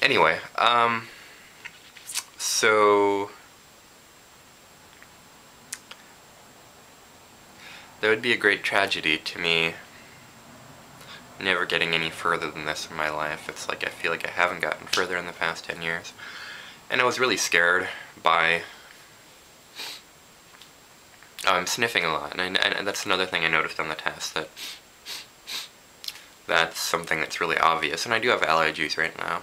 Anyway, so there would be a great tragedy to me never getting any further than this in my life. It's like I feel like I haven't gotten further in the past 10 years. And I was really scared by sniffing a lot. And that's another thing I noticed on the test, that's something that's really obvious. And I do have allergies right now.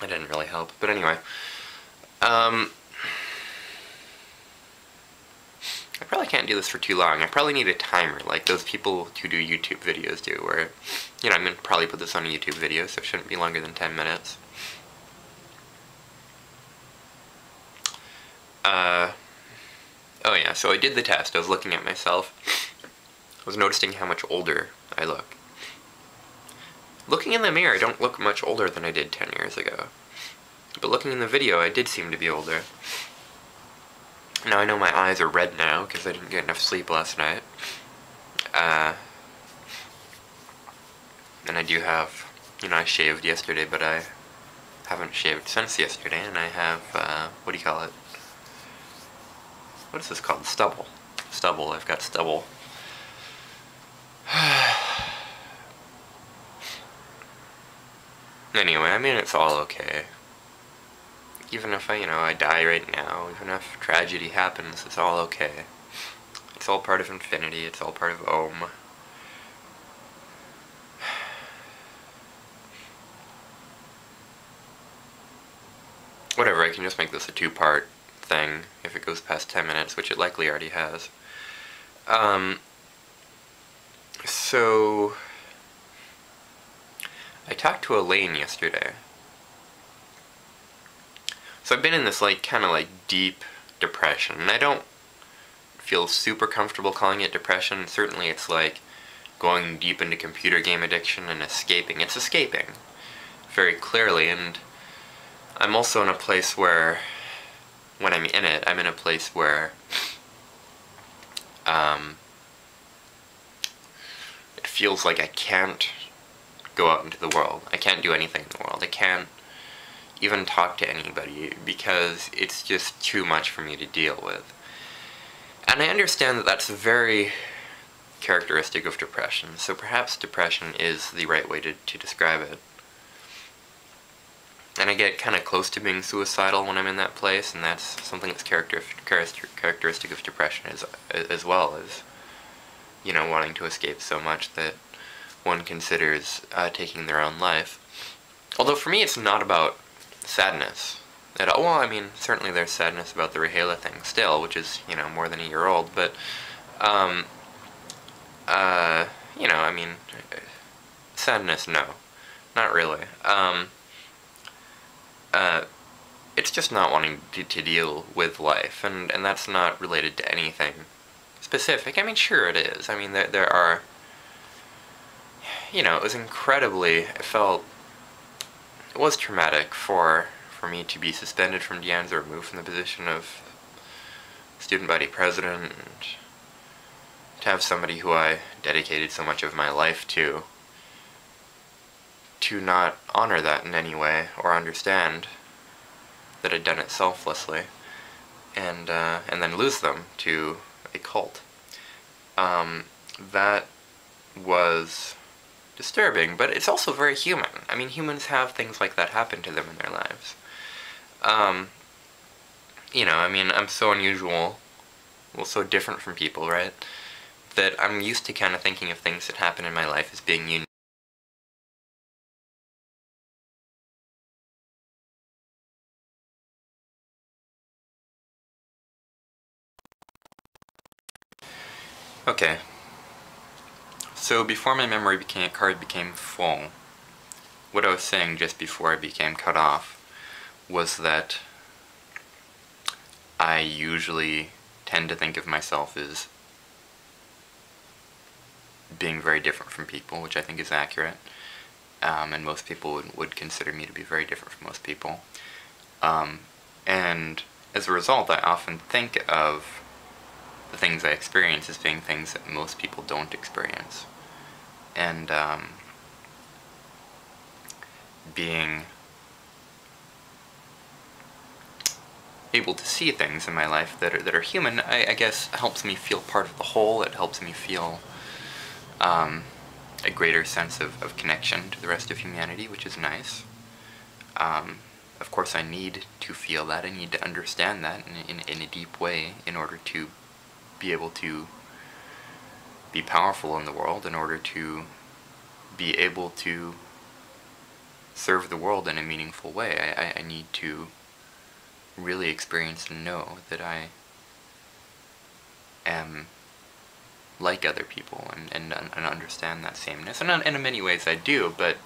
That didn't really help, but anyway. I probably can't do this for too long. I probably need a timer, like those people who do YouTube videos do, where, you know, I'm going to probably put this on a YouTube video, so it shouldn't be longer than 10 minutes. Oh yeah, so I did the test. I was looking at myself. I was noticing how much older I look. Looking in the mirror, I don't look much older than I did 10 years ago. But looking in the video, I did seem to be older. Now I know my eyes are red now, because I didn't get enough sleep last night. And I do have, you know, I shaved yesterday, but I haven't shaved since yesterday, and I have, what do you call it? What is this called? Stubble. Stubble, I've got stubble. Anyway, I mean, it's all okay. Even if I die right now, even if tragedy happens, it's all okay. It's all part of infinity, it's all part of Om. Whatever, I can just make this a two-part thing if it goes past 10 minutes, which it likely already has. So I talked to Elaine yesterday. So I've been in this, like, kind of, like, deep depression, and I don't feel super comfortable calling it depression. Certainly it's like going deep into computer game addiction and escaping. It's escaping, very clearly, and I'm also in a place where, when I'm in it, I'm in a place where it feels like I can't go out into the world. I can't do anything in the world. I can't even talk to anybody because it's just too much for me to deal with. And I understand that that's very characteristic of depression, so perhaps depression is the right way to describe it. And I get kind of close to being suicidal when I'm in that place, and that's something that's characteristic of depression as well as, you know, wanting to escape so much that one considers taking their own life. Although for me it's not about sadness at all. Well, I mean, certainly there's sadness about the Rahala thing still, which is, you know, more than a year old, but, you know, I mean, sadness, no. Not really. It's just not wanting to deal with life, and that's not related to anything specific. I mean, sure it is. I mean, there are, you know, it was incredibly, it was traumatic for me to be suspended from DeAnne's or removed from the position of student body president, and to have somebody who I dedicated so much of my life to not honor that in any way, or understand that I'd done it selflessly, and then lose them to a cult. That was disturbing, but it's also very human. I mean, humans have things like that happen to them in their lives. You know, I mean, I'm so unusual, well, so different from people, right, that I'm used to kind of thinking of things that happen in my life as being unique. Okay, so before my memory card became full, what I was saying just before I became cut off was that I usually tend to think of myself as being very different from people, which I think is accurate, and most people would consider me to be very different from most people. And as a result, I often think of the things I experience as being things that most people don't experience. And being able to see things in my life that are human, I guess, helps me feel part of the whole. It helps me feel a greater sense of connection to the rest of humanity, which is nice. Of course, I need to feel that. I need to understand that in a deep way in order to be able to be powerful in the world, in order to be able to serve the world in a meaningful way. I need to really experience and know that I am like other people and understand that sameness. And in many ways I do, but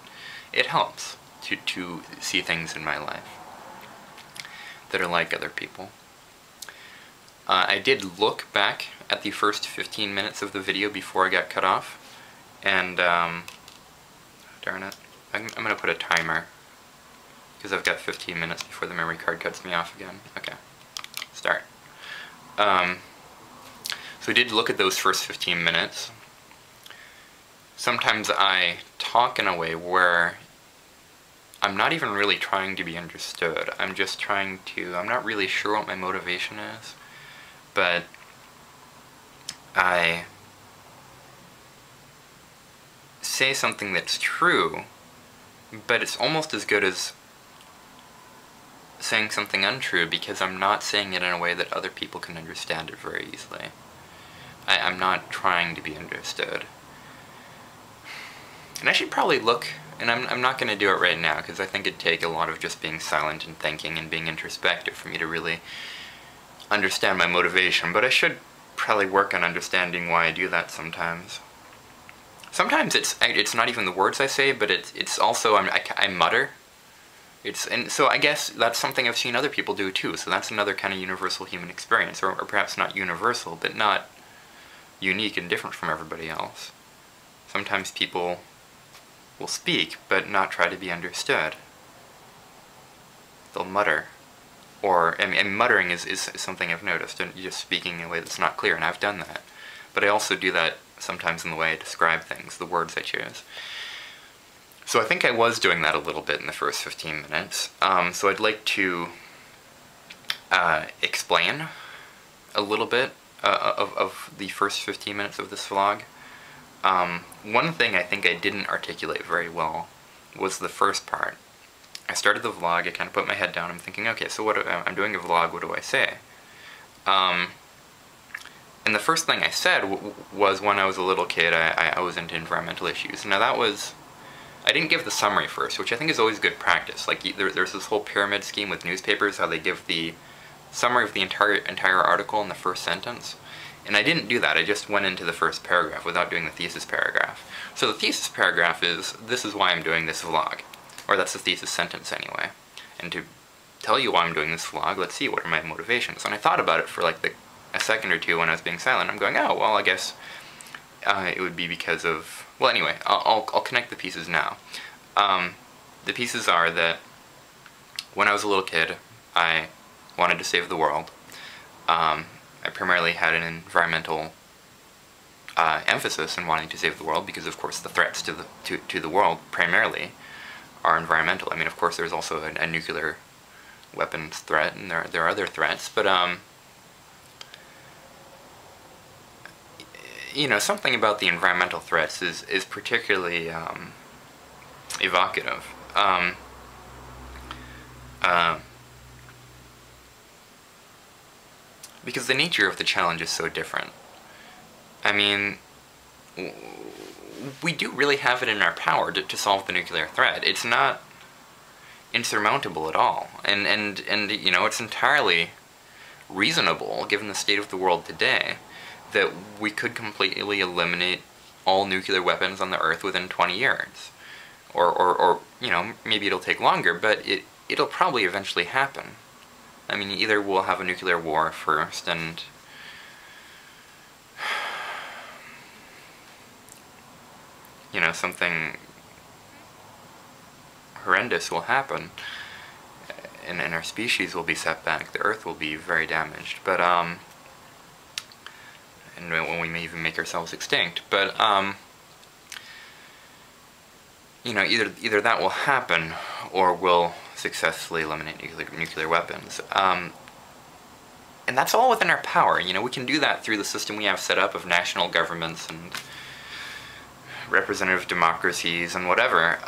it helps to see things in my life that are like other people. I did look back at the first 15 minutes of the video before I got cut off, and darn it, I'm going to put a timer, because I've got 15 minutes before the memory card cuts me off again. Okay, start. So I did look at those first 15 minutes. Sometimes I talk in a way where I'm not even really trying to be understood. I'm just trying to, I'm not really sure what my motivation is, but I say something that's true, but it's almost as good as saying something untrue, because I'm not saying it in a way that other people can understand it very easily. I'm not trying to be understood. And I should probably look, and I'm not going to do it right now, because I think it'd take a lot of just being silent and thinking and being introspective for me to really understand my motivation, but I should probably work on understanding why I do that sometimes. Sometimes it's not even the words I say, but it's also, I mutter. And so I guess that's something I've seen other people do too, so that's another kind of universal human experience, or perhaps not universal, but not unique and different from everybody else. Sometimes people will speak, but not try to be understood. They'll mutter. Or, and muttering is something I've noticed, and just speaking in a way that's not clear, and I've done that. But I also do that sometimes in the way I describe things, the words I choose. So I think I was doing that a little bit in the first 15 minutes. So I'd like to explain a little bit of the first 15 minutes of this vlog. One thing I think I didn't articulate very well was the first part. I started the vlog, I kind of put my head down, I'm thinking, okay, so I'm doing a vlog, what do I say? And the first thing I said was when I was a little kid, I was into environmental issues. Now that was, I didn't give the summary first, which I think is always good practice. Like, there's this whole pyramid scheme with newspapers, how they give the summary of the entire article in the first sentence. And I didn't do that, I just went into the first paragraph without doing the thesis paragraph. So the thesis paragraph is, this is why I'm doing this vlog. Or that's the thesis sentence anyway. And to tell you why I'm doing this vlog, let's see, what are my motivations? And I thought about it for like a second or two when I was being silent. I'm going, oh, well, I guess it would be because of... Well, anyway, I'll connect the pieces now. The pieces are that when I was a little kid, I wanted to save the world. I primarily had an environmental emphasis in wanting to save the world because, of course, the threats to the world primarily are environmental. I mean, of course, there's also a nuclear weapons threat, and there are other threats, but you know, something about the environmental threats is particularly evocative. Because the nature of the challenge is so different. I mean, we do really have it in our power to solve the nuclear threat. It's not insurmountable at all. And you know, it's entirely reasonable, given the state of the world today, that we could completely eliminate all nuclear weapons on the Earth within 20 years. Or you know, maybe it'll take longer, but it'll probably eventually happen. I mean, either we'll have a nuclear war first, and you know, something horrendous will happen, and our species will be set back. The Earth will be very damaged. But and when we may even make ourselves extinct. But you know, either that will happen, or we'll successfully eliminate nuclear weapons. And that's all within our power. You know, we can do that through the system we have set up of national governments and representative democracies and whatever.